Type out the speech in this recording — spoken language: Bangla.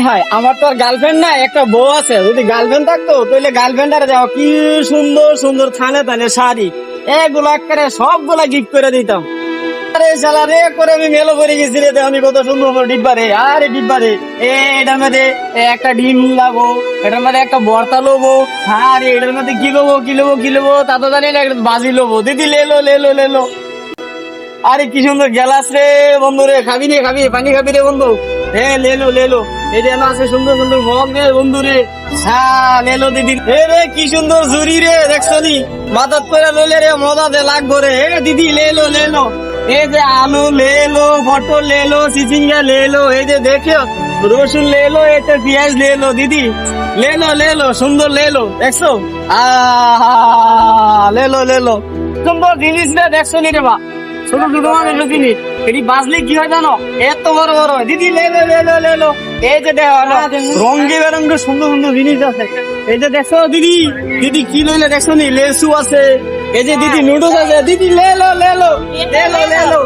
হয় আমার তো আর গার্লফ্রেন্ড না, একটা বউ আছে। যদি গার্লফ্রেন্ড থাকতো তাহলে গার্লফ্রেন্ড আর যাও, কি সুন্দর সুন্দর থানে থানে শাড়ি এগুলা করে সবগুলা গিফট করে দিতাম। আরে শালা রে করে আমি মেলো করে গেছি রে, আমি কত সুন্দর ডিব্বা রে। আরে ডিব্বা রে, এটার মধ্যে একটা ডিম লাবো, এটার মধ্যে একটা ভর্তা লোবো, আরে এটার মধ্যে কি লোবো তা তো জানি না, একটা বাজি লোবো। দিদি লেলো লেলো লেলো। আরে কি সুন্দর গেলাস রে বন্ধু রে, খাবি রে খাবি, পানি খাবি রে বন্ধু? হ্যাঁ লেলো লেলো, এই যে আছে সুন্দর সুন্দর মগ রে বন্ধু রে। হ্যাঁ লেলো দিদি। এ রে কি সুন্দর ঝুরি রে, দেখছো নি? মাথাত করে লইলে রে মজা দে লাগবো রে। এ দিদি লেলো লেলো, এই যে আলু লেলো, পটল লেলো, চিচিঙ্গা লেলো, এই যে দেখো রসুন লেলো, এতে পেঁয়াজ লেলো। দিদি লেলো লেলো, সুন্দর লেলো, দেখছো? লেলো লেলো, সুন্দর জিনিস রে, দেখছো নি রে বা? ছোট ছোট মানুষ জিনিস এটি বাজলে কি হয় জানো, এত বড় বড় হয়। দিদি লেলো লেলো লেলো, এই যে দেখো রঙে বেরঙ্গে সুন্দর সুন্দর জিনিস আছে। এই যে দেখছো দিদি, দিদি কি লইলে দেখছো নি? লেসু আছে, এই যে দিদি নুডলস আছে। দিদি লেলো লেলো লেলো লেলো।